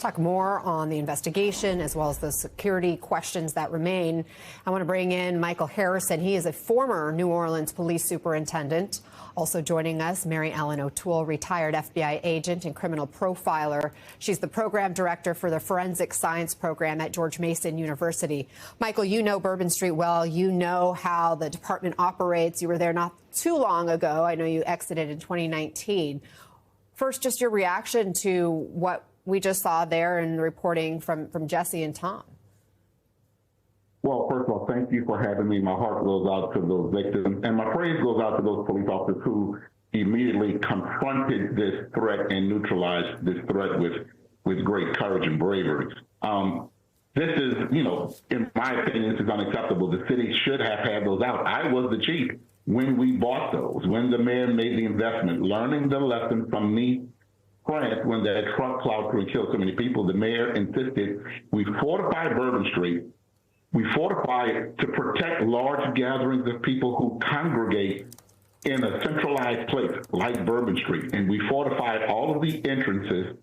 talk more on the investigation as well as the security questions that remain. I want to bring in Michael Harrison. He is a former New Orleans police superintendent. Also joining us, Mary Ellen O'Toole, retired FBI agent and criminal profiler. She's the program director for the Forensic Science Program at George Mason University. Michael, you know Bourbon Street well. You know how the department operates. You were there not too long ago. I know you exited in 2019. First, just your reaction to what we just saw there in the reporting from Jesse and Tom. Well, first of all, thank you for having me. My heart goes out to those victims, and my praise goes out to those police officers who immediately confronted this threat and neutralized this threat with great courage and bravery. This is, in my opinion, this is unacceptable. The city should have had those out. I was the chief when we bought those, when the mayor made the investment, learning the lesson from me, France, when that truck plowed through and killed so many people. The mayor insisted we fortify Bourbon Street. We fortify it to protect large gatherings of people who congregate in a centralized place like Bourbon Street. And we fortified all of the entrances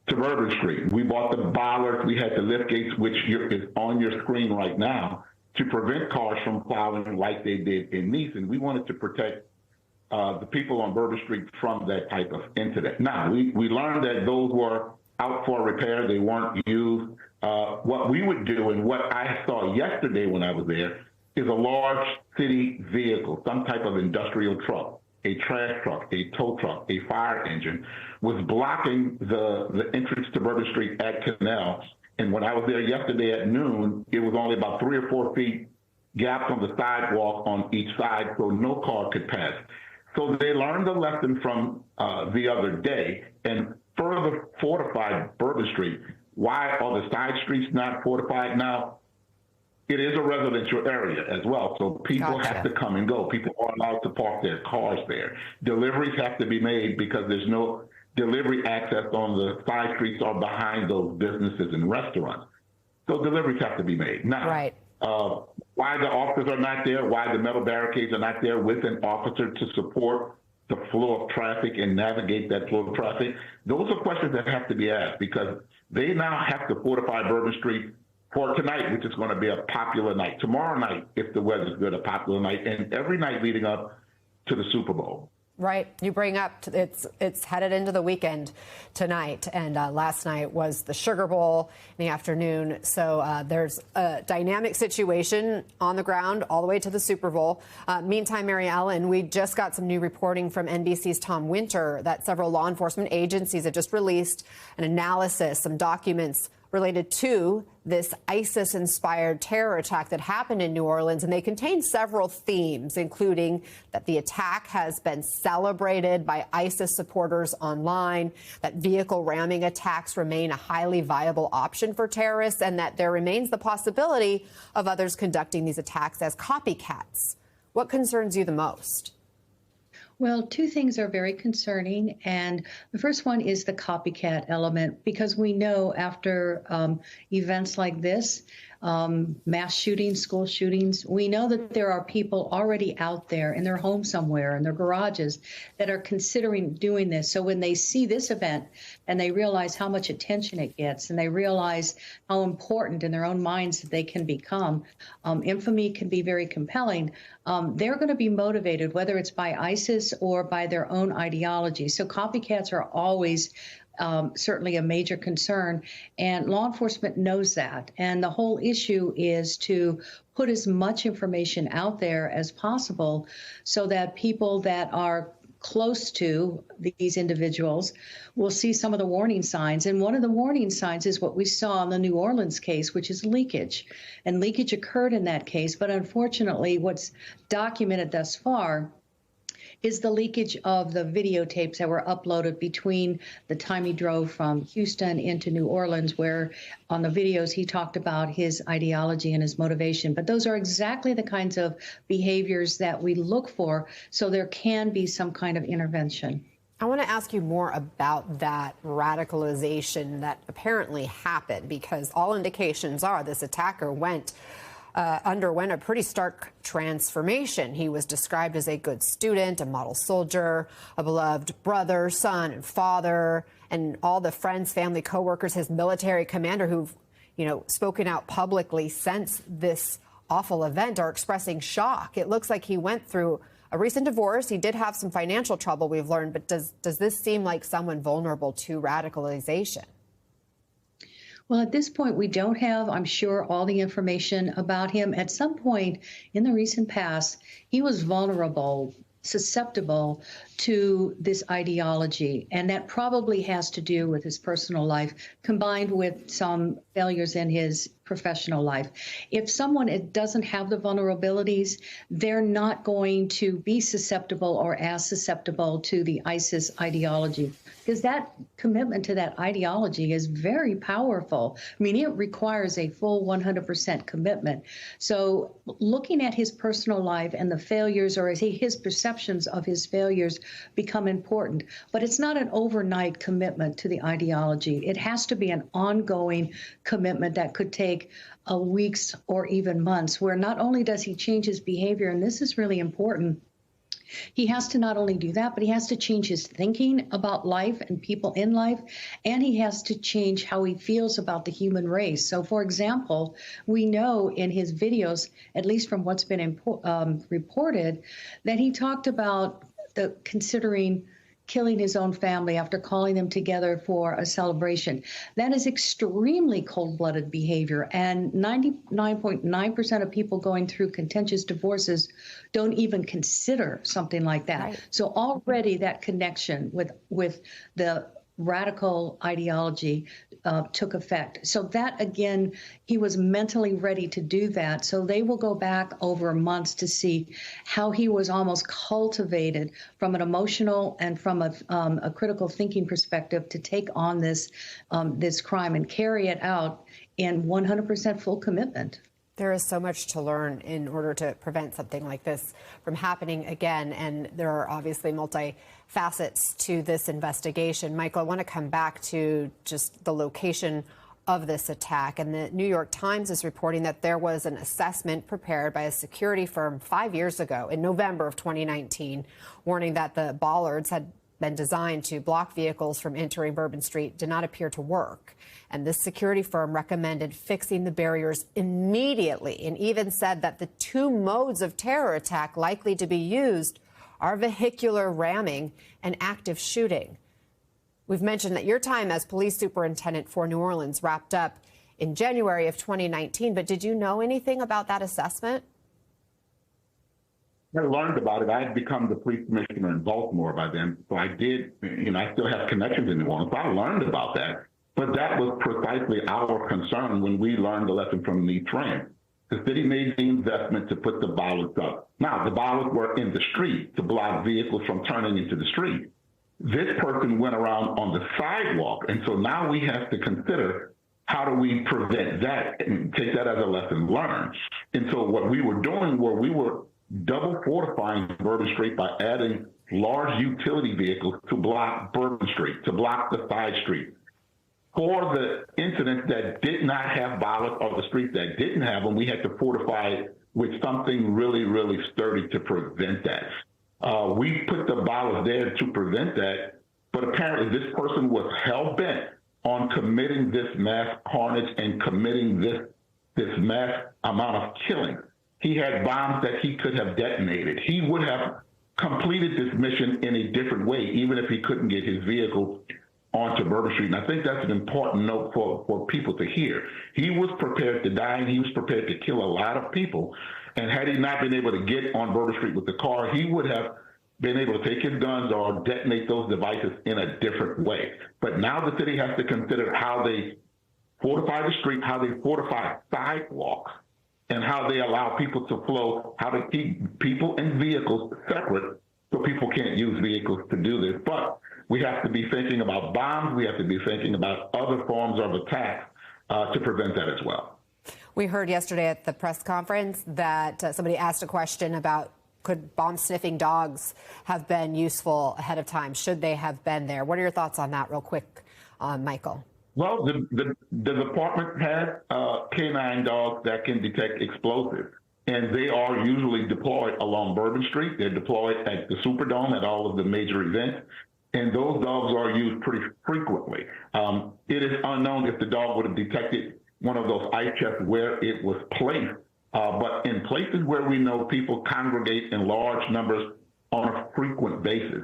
to Bourbon Street. We bought the bollards. We had the lift gates, which is on your screen right now, to prevent cars from plowing like they did in Nice. And we wanted to protect the people on Bourbon Street from that type of incident. Now, we learned that those were out for repair. They weren't used. What we would do, and what I saw yesterday when I was there, is a large city vehicle, some type of industrial truck, a trash truck, a tow truck, a fire engine, was blocking the entrance to Bourbon Street at Canal. And when I was there yesterday at noon, it was only about 3 or 4 feet gaps on the sidewalk on each side, so no car could pass. So they learned a lesson from the other day and further fortified Bourbon Street. Why are the side streets not fortified now? It is a residential area as well, so people have to come and go. People aren't allowed to park their cars there. Deliveries have to be made because there's no delivery access on the side streets or behind those businesses and restaurants. So deliveries have to be made. Now, why the officers are not there, why the metal barricades are not there with an officer to support the flow of traffic and navigate that flow of traffic, those are questions that have to be asked because they now have to fortify Bourbon Street for tonight, which is going to be a popular night. Tomorrow night, if the weather's good, a popular night, and every night leading up to the Super Bowl. Right. You bring up it's headed into the weekend tonight, and last night was the Sugar Bowl in the afternoon. So there's a dynamic situation on the ground all the way to the Super Bowl. Meantime, Mary Ellen, we just got some new reporting from NBC's Tom Winter that several law enforcement agencies have just released an analysis, some documents related to this ISIS-inspired terror attack that happened in New Orleans, and they contain several themes, including that the attack has been celebrated by ISIS supporters online, that vehicle ramming attacks remain a highly viable option for terrorists, and that there remains the possibility of others conducting these attacks as copycats. What concerns you the most? Well, two things are very concerning, and the first one is the copycat element, because we know after events like this, mass shootings, school shootings, we know that there are people already out there in their home somewhere, in their garages, that are considering doing this. So when they see this event and they realize how much attention it gets, and they realize how important in their own minds that they can become, infamy can be very compelling. They're going to be motivated, whether it's by ISIS or by their own ideology. So copycats are always certainly a major concern, and law enforcement knows that. And the whole issue is to put as much information out there as possible so that people that are close to these individuals will see some of the warning signs. And one of the warning signs is what we saw in the New Orleans case, which is leakage. And leakage occurred in that case, but unfortunately what's documented thus far is the leakage of the videotapes that were uploaded between the time he drove from Houston into New Orleans, where on the videos he talked about his ideology and his motivation. But those are exactly the kinds of behaviors that we look for, so there can be some kind of intervention. I want to ask you more about that radicalization that apparently happened, because all indications are this attacker underwent a pretty stark transformation. He was described as a good student, a model soldier, a beloved brother, son, and father. and all the friends, family, coworkers, his military commander who've, spoken out publicly since this awful event are expressing shock. It looks like he went through a recent divorce. He did have some financial trouble, we've learned, but does this seem like someone vulnerable to radicalization? Well, at this point, we don't have, I'm sure, all the information about him. At some point in the recent past, he was vulnerable, susceptible to this ideology. And that probably has to do with his personal life, combined with some failures in his professional life. If someone doesn't have the vulnerabilities, they're not going to be susceptible or as susceptible to the ISIS ideology, because that commitment to that ideology is very powerful. I mean, it requires a full 100% commitment. So looking at his personal life and the failures, or his perceptions of his failures, become important. But it's not an overnight commitment to the ideology. It has to be an ongoing commitment that could take weeks or even months, where not only does he change his behavior, and this is really important, he has to not only do that, but he has to change his thinking about life and people in life, and he has to change how he feels about the human race. So, for example, we know in his videos, at least from what's been reported, that he talked about considering killing his own family after calling them together for a celebration. That is extremely cold-blooded behavior, and 99.9% of people going through contentious divorces don't even consider something like that. Right. So already that connection with the radical ideology took effect. So that, again, he was mentally ready to do that. So they will go back over months to see how he was almost cultivated from an emotional and from a critical thinking perspective to take on this crime and carry it out in 100% full commitment. There is so much to learn in order to prevent something like this from happening again, and there are obviously multi-facets to this investigation. Michael, I want to come back to just the location of this attack, and the New York Times is reporting that there was an assessment prepared by a security firm 5 years ago in November of 2019, warning that the bollards had been designed to block vehicles from entering Bourbon Street did not appear to work. And this security firm recommended fixing the barriers immediately, and even said that the two modes of terror attack likely to be used are vehicular ramming and active shooting. We've mentioned that your time as police superintendent for New Orleans wrapped up in January of 2019, but did you know anything about that assessment? I learned about it. I had become the police commissioner in Baltimore by then, so I did, I still have connections in New Orleans, so I learned about that. But that was precisely our concern when we learned the lesson from the Trent. The city made the investment to put the bollards up. Now, the bollards were in the street to block vehicles from turning into the street. This person went around on the sidewalk, and so now we have to consider, how do we prevent that and take that as a lesson learned? And so what we were doing we were double fortifying Bourbon Street by adding large utility vehicles to block Bourbon Street, to block the side street. For the incidents that did not have bollards, or the streets that didn't have them, we had to fortify with something really, really sturdy to prevent that. We put the bollards there to prevent that, but apparently this person was hell-bent on committing this mass carnage and committing this mass amount of killing. He had bombs that he could have detonated. He would have completed this mission in a different way, even if he couldn't get his vehicle onto Bourbon Street. And I think that's an important note for people to hear. He was prepared to die, and he was prepared to kill a lot of people. And had he not been able to get on Bourbon Street with the car, he would have been able to take his guns or detonate those devices in a different way. But now the city has to consider how they fortify the street, how they fortify sidewalks, and how they allow people to flow, how to keep people and vehicles separate so people can't use vehicles to do this. But we have to be thinking about bombs. We have to be thinking about other forms of attack to prevent that as well. We heard yesterday at the press conference that somebody asked a question about, could bomb-sniffing dogs have been useful ahead of time? Should they have been there? What are your thoughts on that real quick, Michael? Well, the department has canine dogs that can detect explosives, and they are usually deployed along Bourbon Street. They're deployed at the Superdome at all of the major events. and those dogs are used pretty frequently. It is unknown if the dog would have detected one of those ice chests where it was placed, but in places where we know people congregate in large numbers on a frequent basis,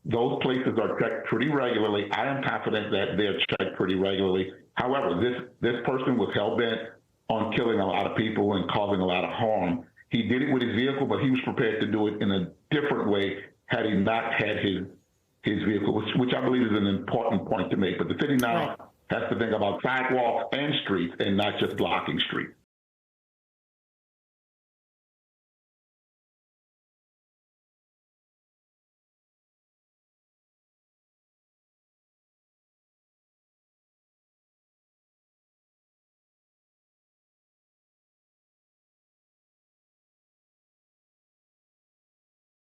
those places are checked pretty regularly. I am confident that they're checked pretty regularly. However, this person was hell-bent on killing a lot of people and causing a lot of harm. He did it with his vehicle, but he was prepared to do it in a different way had he not had his vehicle, which I believe is an important point to make. But the city now has to think about sidewalks and streets and not just blocking streets.